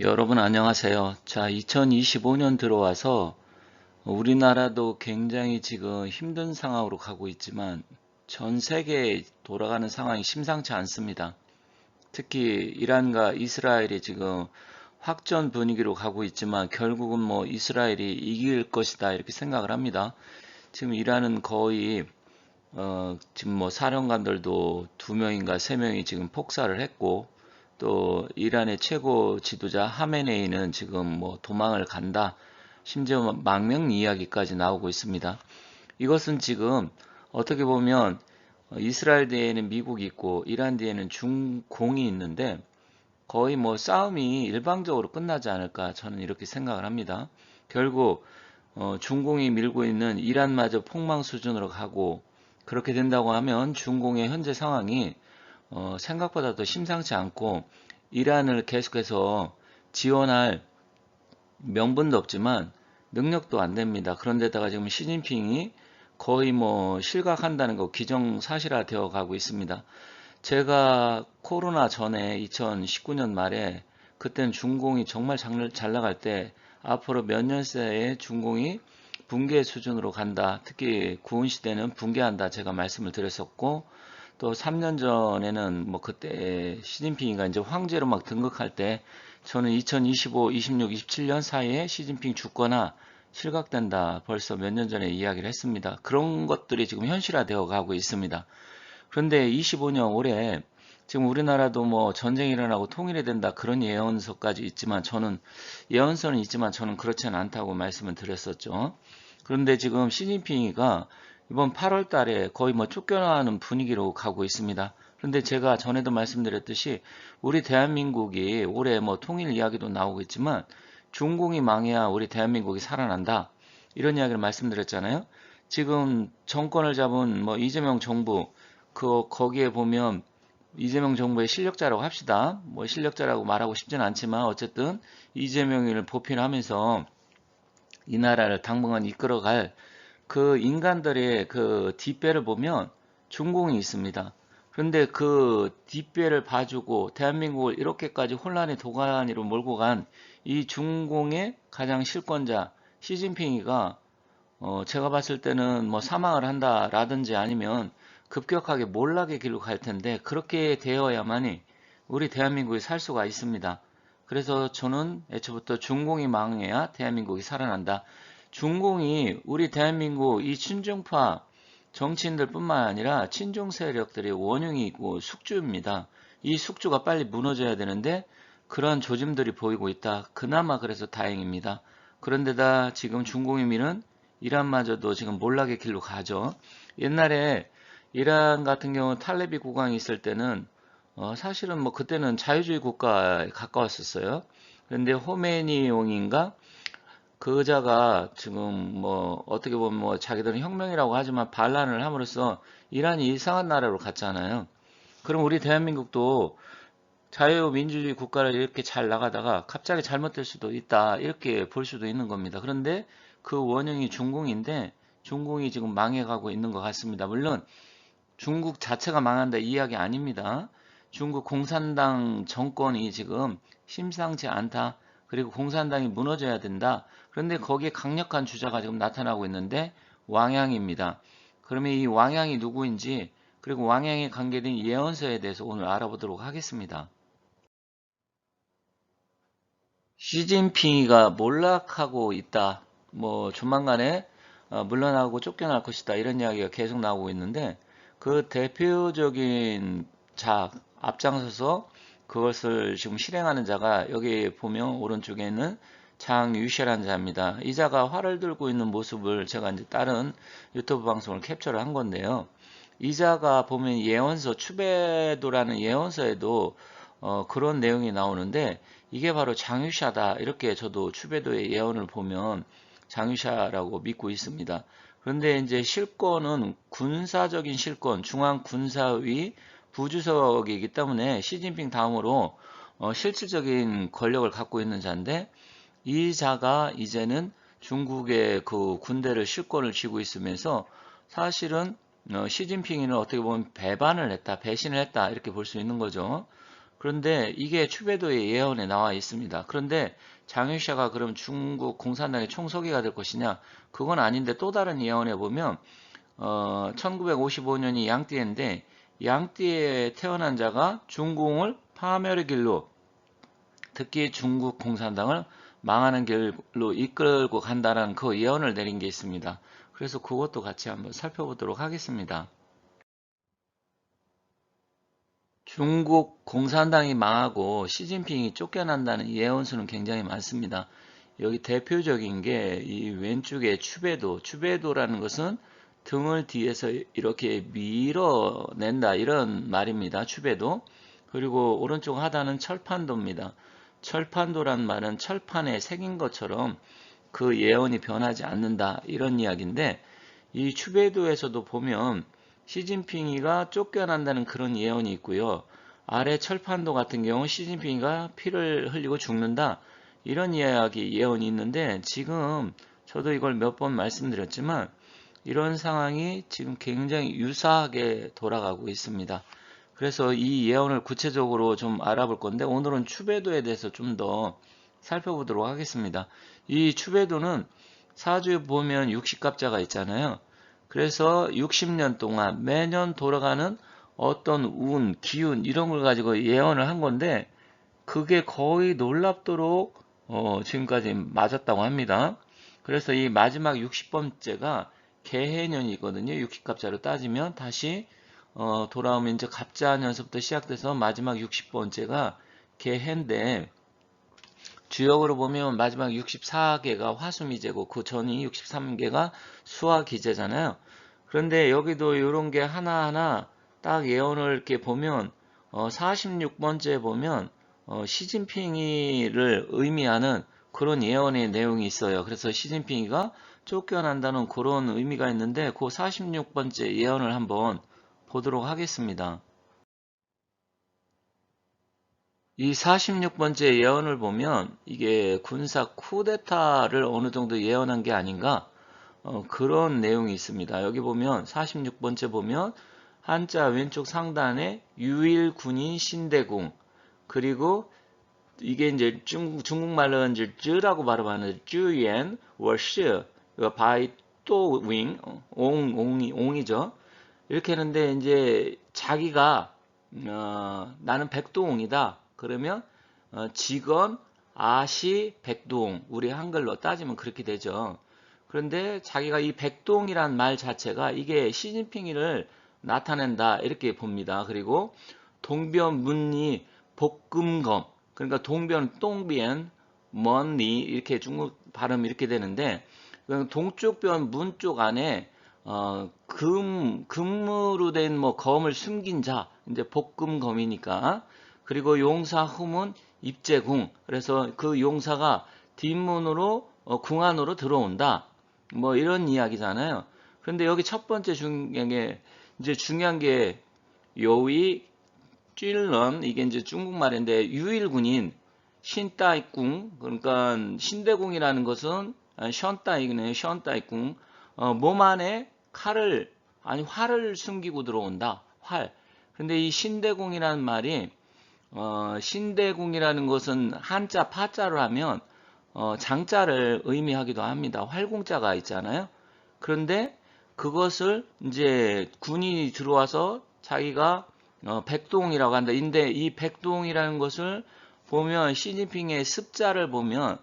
여러분 안녕하세요. 자, 2025년 들어와서 우리나라도 굉장히 지금 힘든 상황으로 가고 있지만 전 세계에 돌아가는 상황이 심상치 않습니다. 특히 이란과 이스라엘이 지금 확전 분위기로 가고 있지만 결국은 뭐 이스라엘이 이길 것이다 이렇게 생각을 합니다. 지금 이란은 거의 지금 뭐 사령관들도 2명인가 3명이 지금 폭사를 했고 또 이란의 최고 지도자 하메네이는 지금 뭐 도망을 간다. 심지어 망명 이야기까지 나오고 있습니다. 이것은 지금 어떻게 보면 이스라엘 뒤에는 미국이 있고 이란 뒤에는 중공이 있는데 거의 뭐 싸움이 일방적으로 끝나지 않을까 저는 이렇게 생각을 합니다. 결국 중공이 밀고 있는 이란마저 폭망 수준으로 가고 그렇게 된다고 하면 중공의 현재 상황이 생각보다 더 심상치 않고 이란을 계속해서 지원할 명분도 없지만 능력도 안 됩니다. 그런데다가 지금 시진핑이 거의 뭐 실각한다는 거 기정사실화 되어 가고 있습니다. 제가 코로나 전에 2019년 말에 그때는 중공이 정말 잘 나갈 때 앞으로 몇 년 새에 중공이 붕괴 수준으로 간다. 특히 구은 시대는 붕괴한다. 제가 말씀을 드렸었고 또 3년 전에는 뭐 그때 시진핑이가 이제 황제로 막 등극할 때 저는 2025, 26, 27년 사이에 시진핑 죽거나 실각된다. 벌써 몇 년 전에 이야기를 했습니다. 그런 것들이 지금 현실화되어 가고 있습니다. 그런데 25년 올해 지금 우리나라도 뭐 전쟁이 일어나고 통일이 된다 그런 예언서까지 있지만 예언서는 있지만 저는 그렇지는 않다고 말씀을 드렸었죠. 그런데 지금 시진핑이가 이번 8월 달에 거의 뭐 쫓겨나는 분위기로 가고 있습니다. 그런데 제가 전에도 말씀드렸듯이 우리 대한민국이 올해 뭐 통일 이야기도 나오고 있지만 중공이 망해야 우리 대한민국이 살아난다. 이런 이야기를 말씀드렸잖아요. 지금 정권을 잡은 뭐 이재명 정부 거기에 보면 이재명 정부의 실력자라고 합시다. 뭐 실력자라고 말하고 싶진 않지만 어쨌든 이재명을 보필하면서 이 나라를 당분간 이끌어갈 그 인간들의 그 뒷배를 보면 중공이 있습니다. 그런데 그 뒷배를 봐주고 대한민국을 이렇게까지 혼란의 도가니로 몰고 간 이 중공의 가장 실권자 시진핑이가 제가 봤을 때는 뭐 사망을 한다라든지 아니면 급격하게 몰락의 길로 갈 텐데 그렇게 되어야만이 우리 대한민국이 살 수가 있습니다. 그래서 저는 애초부터 중공이 망해야 대한민국이 살아난다. 중공이 우리 대한민국 이 친중파 정치인들 뿐만 아니라 친중 세력들의 원흉이 있고 숙주입니다. 이 숙주가 빨리 무너져야 되는데 그런 조짐들이 보이고 있다. 그나마 그래서 다행입니다. 그런데다 지금 중공이 미는 이란마저도 지금 몰락의 길로 가죠. 옛날에 이란 같은 경우 탈레비 국왕이 있을 때는 사실은 뭐 그때는 자유주의 국가에 가까웠었어요. 그런데 호메니용인가 그 여자가 지금 뭐 어떻게 보면 뭐 자기들은 혁명이라고 하지만 반란을 함으로써 이란이 이상한 나라로 갔잖아요. 그럼 우리 대한민국도 자유민주주의 국가를 이렇게 잘 나가다가 갑자기 잘못될 수도 있다. 이렇게 볼 수도 있는 겁니다. 그런데 그 원흉이 중공인데 중공이 지금 망해가고 있는 것 같습니다. 물론 중국 자체가 망한다 이 이야기 아닙니다. 중국 공산당 정권이 지금 심상치 않다. 그리고 공산당이 무너져야 된다. 그런데 거기에 강력한 주자가 지금 나타나고 있는데 왕양입니다. 그러면 이 왕양이 누구인지 그리고 왕양에 관계된 예언서에 대해서 오늘 알아보도록 하겠습니다. 시진핑이가 몰락하고 있다. 뭐 조만간에 물러나고 쫓겨날 것이다. 이런 이야기가 계속 나오고 있는데 그 대표적인 앞장서서 그것을 지금 실행하는 자가 여기 보면 오른쪽에 있는 장유시라는 자입니다. 이 자가 활을 들고 있는 모습을 제가 이제 다른 유튜브 방송을 캡처를 한 건데요. 이 자가 보면 예언서 추배도라는 예언서에도 그런 내용이 나오는데 이게 바로 장유샤다. 이렇게 저도 추배도의 예언을 보면 장유샤라고 믿고 있습니다. 그런데 이제 실권은 군사적인 실권, 중앙군사위 부주석이기 때문에 시진핑 다음으로 실질적인 권력을 갖고 있는 자인데 이 자가 이제는 중국의 그 군대를 실권을 쥐고 있으면서 사실은 시진핑이는 어떻게 보면 배반을 했다, 배신을 했다 이렇게 볼 수 있는 거죠. 그런데 이게 추배도의 예언에 나와 있습니다. 그런데 장유샤가 그럼 중국 공산당의 총서기가 될 것이냐? 그건 아닌데 또 다른 예언에 보면 1955년이 양띠인데 양띠에 태어난 자가 중공을 파멸의 길로, 특히 중국 공산당을 망하는 길로 이끌고 간다는 그 예언을 내린 게 있습니다. 그래서 그것도 같이 한번 살펴보도록 하겠습니다. 중국 공산당이 망하고 시진핑이 쫓겨난다는 예언수는 굉장히 많습니다. 여기 대표적인 게 이 왼쪽에 추배도라는 것은 등을 뒤에서 이렇게 밀어낸다 이런 말입니다. 추배도. 그리고 오른쪽 하단은 철판도입니다. 철판도란 말은 철판에 새긴 것처럼 그 예언이 변하지 않는다 이런 이야기인데, 이 추배도에서도 보면 시진핑이가 쫓겨난다는 그런 예언이 있고요. 아래 철판도 같은 경우 시진핑이가 피를 흘리고 죽는다 이런 예언이 있는데, 지금 저도 이걸 몇 번 말씀드렸지만 이런 상황이 지금 굉장히 유사하게 돌아가고 있습니다. 그래서 이 예언을 구체적으로 좀 알아볼 건데, 오늘은 추배도에 대해서 좀 더 살펴보도록 하겠습니다. 이 추배도는 사주에 보면 60갑자가 있잖아요. 그래서 60년 동안 매년 돌아가는 어떤 운, 기운 이런 걸 가지고 예언을 한 건데, 그게 거의 놀랍도록 지금까지 맞았다고 합니다. 그래서 이 마지막 60번째가 개해년이거든요. 60갑자로 따지면 다시 돌아오면 이제 갑자년서부터 시작돼서 마지막 60번째가 개해인데, 주역으로 보면 마지막 64개가 화수미제고 그 전이 63개가 수화기제잖아요. 그런데 여기도 이런 게 하나하나 딱 예언을 이렇게 보면 46번째 보면 시진핑이를 의미하는 그런 예언의 내용이 있어요. 그래서 시진핑이가 쫓겨난다는 그런 의미가 있는데, 그 46번째 예언을 한번 보도록 하겠습니다. 이 46번째 예언을 보면 이게 군사 쿠데타를 어느 정도 예언한 게 아닌가 그런 내용이 있습니다. 여기 보면 46번째 보면 한자 왼쪽 상단에 유일군인 신대궁, 그리고 이게 이제 중국말로는 이제 쯔라고 발음하는 쯔옌 워시 바이 또윙 옹이죠. 이렇게 하는데 이제 자기가 나는 백도옹이다. 그러면 직언 아시 백도옹, 우리 한글로 따지면 그렇게 되죠. 그런데 자기가 이 백도옹이란 말 자체가 이게 시진핑이를 나타낸다 이렇게 봅니다. 그리고 동변문리 볶음검, 그러니까 동변 똥변 먼리 이렇게 중국 발음 이렇게 되는데, 동쪽 변 문 쪽 안에 금으로 된 뭐 검을 숨긴 자, 이제 볶음검이니까. 그리고 용사 후문 입제궁, 그래서 그 용사가 뒷문으로 궁 안으로 들어온다. 뭐 이런 이야기잖아요. 그런데 여기 첫 번째 중요한 게 요위 찔런, 이게 이제 중국말인데 유일군인 신따이궁, 그러니까 신대궁이라는 것은 션따이네요. 션따이궁. 몸 안에 활을 숨기고 들어온다. 활. 근데 이 신대궁이라는 말이 신대궁이라는 것은 한자 파자로 하면 장자를 의미하기도 합니다. 활공자가 있잖아요. 그런데 그것을 이제 군인이 들어와서 자기가 백동이라고 한다. 근데 이 백동이라는 것을 보면 시진핑의 습자를 보면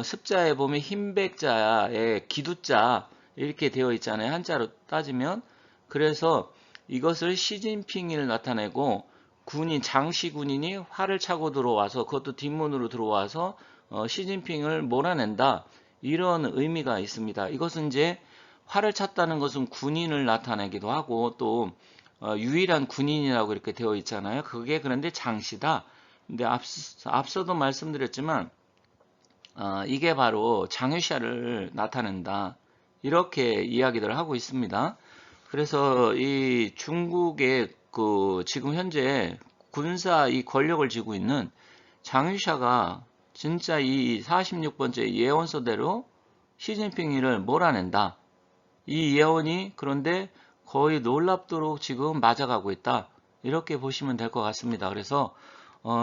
습자에 보면 흰백자에 기두자 이렇게 되어 있잖아요. 한자로 따지면. 그래서 이것을 시진핑을 나타내고, 장시 군인이 활을 차고 들어와서 그것도 뒷문으로 들어와서 시진핑을 몰아낸다. 이런 의미가 있습니다. 이것은 이제 활을 찼다는 것은 군인을 나타내기도 하고, 또 유일한 군인이라고 이렇게 되어 있잖아요. 그게 그런데 장시다. 근데 앞서도 말씀드렸지만 이게 바로 장유샤를 나타낸다. 이렇게 이야기를 하고 있습니다. 그래서 이 중국의 지금 현재 군사 이 권력을 쥐고 있는 장유샤가 진짜 이 46번째 예언서대로 시진핑이를 몰아낸다. 이 예언이 그런데 거의 놀랍도록 지금 맞아가고 있다. 이렇게 보시면 될 것 같습니다. 그래서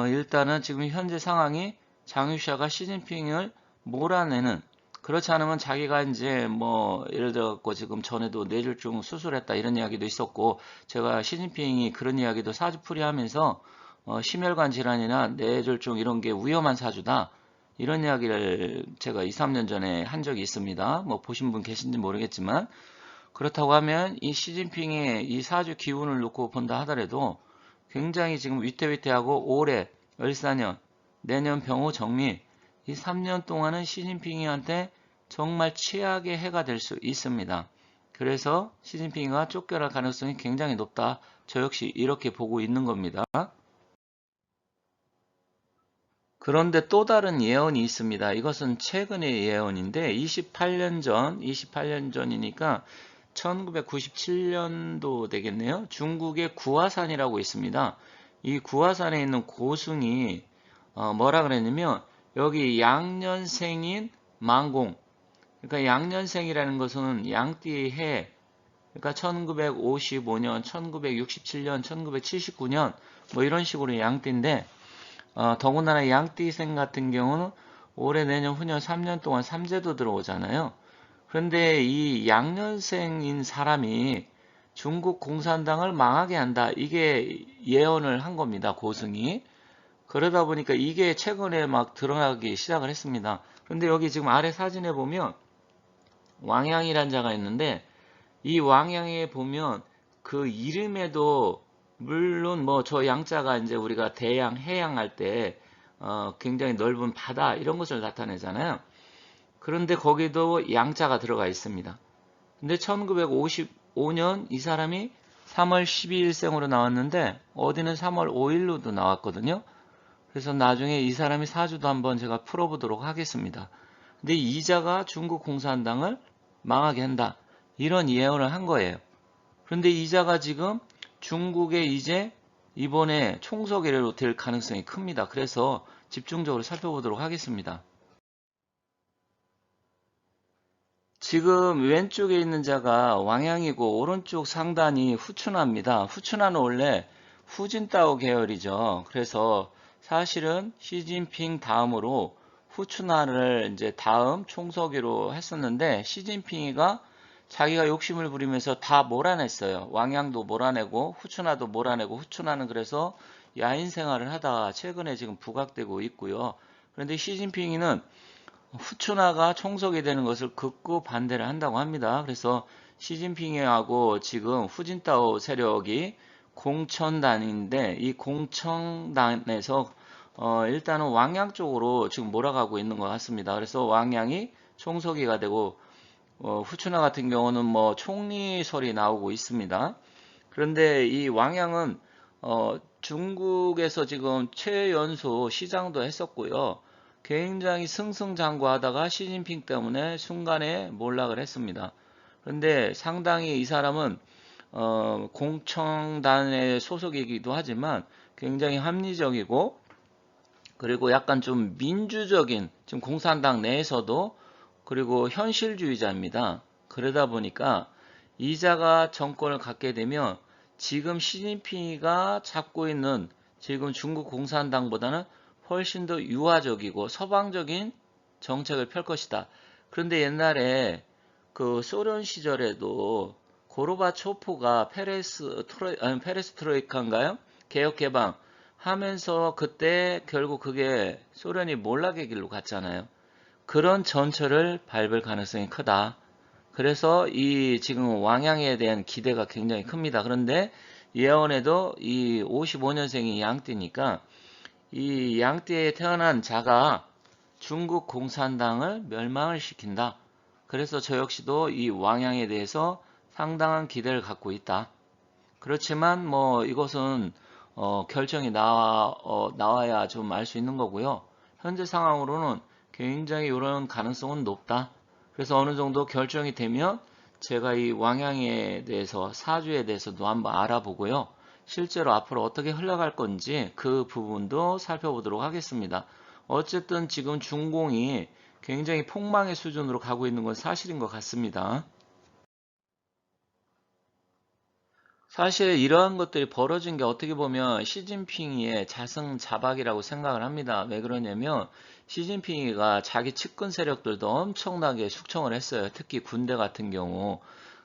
일단은 지금 현재 상황이 장유샤가 시진핑을 몰아내는, 그렇지 않으면 자기가 이제 뭐 예를 들어 갖고 지금 전에도 뇌졸중 수술했다 이런 이야기도 있었고, 제가 시진핑이 그런 이야기도 사주풀이하면서 심혈관 질환이나 뇌졸중 이런 게 위험한 사주다 이런 이야기를 제가 2, 3년 전에 한 적이 있습니다. 뭐 보신 분 계신지 모르겠지만, 그렇다고 하면 이 시진핑의 이 사주 기운을 놓고 본다 하더라도 굉장히 지금 위태위태하고, 올해 을사년, 내년 병호 정미, 이 3년 동안은 시진핑이한테 정말 최악의 해가 될 수 있습니다. 그래서 시진핑이가 쫓겨날 가능성이 굉장히 높다. 저 역시 이렇게 보고 있는 겁니다. 그런데 또 다른 예언이 있습니다. 이것은 최근의 예언인데 28년 전이니까 1997년도 되겠네요. 중국의 구화산이라고 있습니다. 이 구화산에 있는 고승이 뭐라 그랬냐면, 여기 양년생인 망공, 그러니까 양년생이라는 것은 양띠의 해, 그러니까 1955년, 1967년, 1979년 뭐 이런 식으로 양띠인데, 더군다나 양띠생 같은 경우는 올해, 내년, 후년 3년 동안 삼재도 들어오잖아요. 그런데 이 양년생인 사람이 중국 공산당을 망하게 한다. 이게 예언을 한 겁니다. 고승이. 그러다 보니까 이게 최근에 막 드러나기 시작을 했습니다. 그런데 여기 지금 아래 사진에 보면 왕양이란 자가 있는데, 이 왕양에 보면 그 이름에도, 물론 뭐 저 양자가 이제 우리가 대양, 해양 할 때 굉장히 넓은 바다 이런 것을 나타내잖아요. 그런데 거기도 양자가 들어가 있습니다. 근데 1955년 이 사람이 3월 12일생으로 나왔는데, 어디는 3월 5일로도 나왔거든요. 그래서 나중에 이 사람이 사주도 한번 제가 풀어보도록 하겠습니다. 근데 이자가 중국 공산당을 망하게 한다, 이런 예언을 한 거예요. 그런데 이자가 지금 중국에 이제 이번에 총서기로 될 가능성이 큽니다. 그래서 집중적으로 살펴보도록 하겠습니다. 지금 왼쪽에 있는 자가 왕양이고, 오른쪽 상단이 후춘화입니다. 후춘화는 원래 후진따오 계열이죠. 그래서 사실은 시진핑 다음으로 후춘화를 이제 다음 총서기로 했었는데, 시진핑이가 자기가 욕심을 부리면서 다 몰아냈어요. 왕양도 몰아내고 후춘화도 몰아내고, 후춘화는 그래서 야인 생활을 하다가 최근에 지금 부각되고 있고요. 그런데 시진핑이는 후춘화가 총석이 되는 것을 극구 반대를 한다고 합니다. 그래서 시진핑하고 지금 후진타오 세력이 공천단인데, 이 공천단에서 일단은 왕양 쪽으로 지금 몰아가고 있는 것 같습니다. 그래서 왕양이 총서기가 되고, 후춘화 같은 경우는 뭐 총리설이 나오고 있습니다. 그런데 이 왕양은 중국에서 지금 최연소 시장도 했었고요. 굉장히 승승장구하다가 시진핑 때문에 순간에 몰락을 했습니다. 그런데 상당히 이 사람은 공청단의 소속이기도 하지만 굉장히 합리적이고, 그리고 약간 좀 민주적인, 지금 공산당 내에서도, 그리고 현실주의자입니다. 그러다 보니까 이자가 정권을 갖게 되면 지금 시진핑이가 잡고 있는 지금 중국 공산당보다는 훨씬 더 유화적이고 서방적인 정책을 펼 것이다. 그런데 옛날에 그 소련 시절에도 고르바초프가 페레스트로이카인가요? 개혁 개방 하면서 그때 결국 그게 소련이 몰락의 길로 갔잖아요. 그런 전철을 밟을 가능성이 크다. 그래서 이 지금 왕양에 대한 기대가 굉장히 큽니다. 그런데 예언에도 이 55년생이 양띠니까, 이 양띠에 태어난 자가 중국 공산당을 멸망을 시킨다. 그래서 저 역시도 이 왕양에 대해서 상당한 기대를 갖고 있다. 그렇지만 뭐 이것은 결정이 나와야 좀 알 수 있는 거고요. 현재 상황으로는 굉장히 이런 가능성은 높다. 그래서 어느 정도 결정이 되면 제가 이 왕양에 대해서, 사주에 대해서도 한번 알아보고요. 실제로 앞으로 어떻게 흘러갈 건지 그 부분도 살펴보도록 하겠습니다. 어쨌든 지금 중공이 굉장히 폭망의 수준으로 가고 있는 건 사실인 것 같습니다. 사실 이러한 것들이 벌어진 게 어떻게 보면 시진핑의 자승자박이라고 생각을 합니다. 왜 그러냐면 시진핑이가 자기 측근 세력들도 엄청나게 숙청을 했어요. 특히 군대 같은 경우.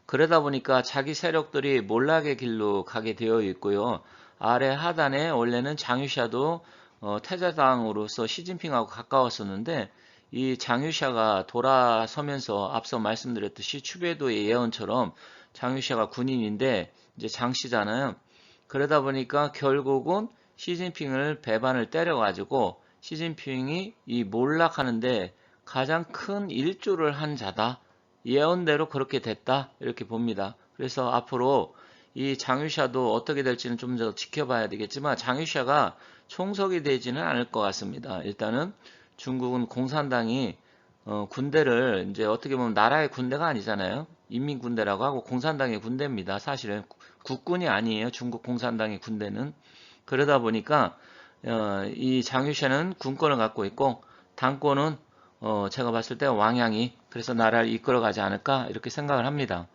그러다 보니까 자기 세력들이 몰락의 길로 가게 되어 있고요. 아래 하단에 원래는 장유샤도 태자당으로서 시진핑하고 가까웠었는데 이 장유샤가 돌아서면서 앞서 말씀드렸듯이 추배도의 예언처럼 장유샤가 군인인데 이제 장씨잖아요. 그러다 보니까 결국은 시진핑을 배반을 때려가지고 시진핑이 이 몰락하는데 가장 큰 일조를 한 자다. 예언대로 그렇게 됐다. 이렇게 봅니다. 그래서 앞으로 이 장유샤도 어떻게 될지는 좀 더 지켜봐야 되겠지만 장유샤가 총석이 되지는 않을 것 같습니다. 일단은 중국은 공산당이 군대를 이제 어떻게 보면 나라의 군대가 아니잖아요. 인민군대라고 하고 공산당의 군대입니다. 사실은 국군이 아니에요. 중국 공산당의 군대는. 그러다 보니까 이 장유샤는 군권을 갖고 있고 당권은 제가 봤을 때 왕양이 그래서 나라를 이끌어가지 않을까 이렇게 생각을 합니다.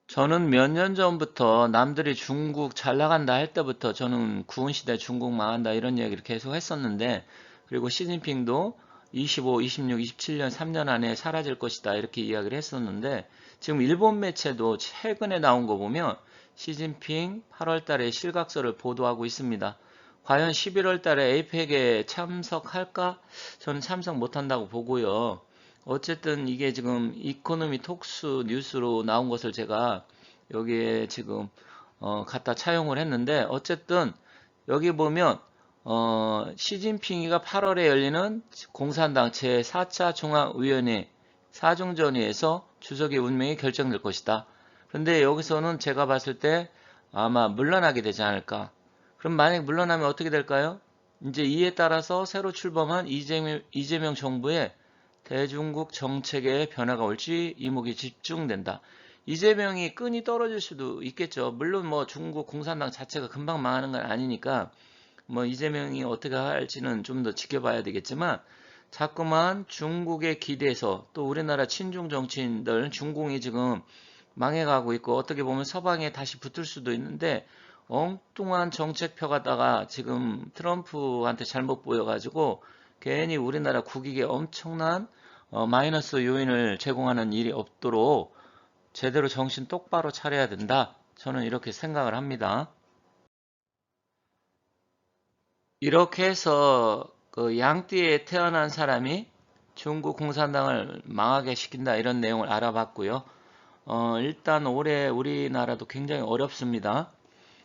저는 몇 년 전부터 남들이 중국 잘 나간다 할 때부터 저는 구은시대 중국 망한다 이런 얘기를 계속 했었는데 그리고 시진핑도 25, 26, 27년 3년 안에 사라질 것이다 이렇게 이야기를 했었는데 지금 일본 매체도 최근에 나온 거 보면 시진핑 8월 달에 실각서를 보도하고 있습니다. 과연 11월 달에 에이펙에 참석할까? 저는 참석 못한다고 보고요. 어쨌든 이게 지금 이코노미 톡스 뉴스로 나온 것을 제가 여기에 지금 갖다 차용을 했는데 어쨌든 여기 보면 시진핑이가 8월에 열리는 공산당 제4차 중앙위원회 사중전위에서 주석의 운명이 결정될 것이다. 그런데 여기서는 제가 봤을 때 아마 물러나게 되지 않을까. 그럼 만약 물러나면 어떻게 될까요? 이제 이에 따라서 새로 출범한 이재명 정부의 대중국 정책에 변화가 올지 이목이 집중된다. 이재명이 끈이 떨어질 수도 있겠죠. 물론 뭐 중국 공산당 자체가 금방 망하는 건 아니니까 뭐 이재명이 어떻게 할지는 좀 더 지켜봐야 되겠지만 자꾸만 중국에 기대서 또 우리나라 친중 정치인들 중공이 지금 망해가고 있고 어떻게 보면 서방에 다시 붙을 수도 있는데 엉뚱한 정책 펴가다가 지금 트럼프한테 잘못 보여가지고 괜히 우리나라 국익에 엄청난 마이너스 요인을 제공하는 일이 없도록 제대로 정신 똑바로 차려야 된다. 저는 이렇게 생각을 합니다. 이렇게 해서 그 양띠에 태어난 사람이 중국 공산당을 망하게 시킨다 이런 내용을 알아봤고요. 일단 올해 우리나라도 굉장히 어렵습니다.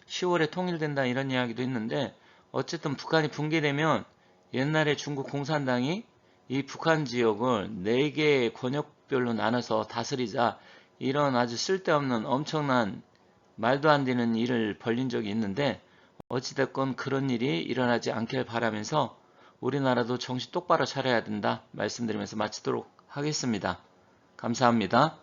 10월에 통일된다 이런 이야기도 있는데 어쨌든 북한이 붕괴되면 옛날에 중국 공산당이 이 북한 지역을 4개의 권역별로 나눠서 다스리자 이런 아주 쓸데없는 엄청난 말도 안 되는 일을 벌린 적이 있는데 어찌됐건 그런 일이 일어나지 않길 바라면서 우리나라도 정신 똑바로 차려야 된다 말씀드리면서 마치도록 하겠습니다. 감사합니다.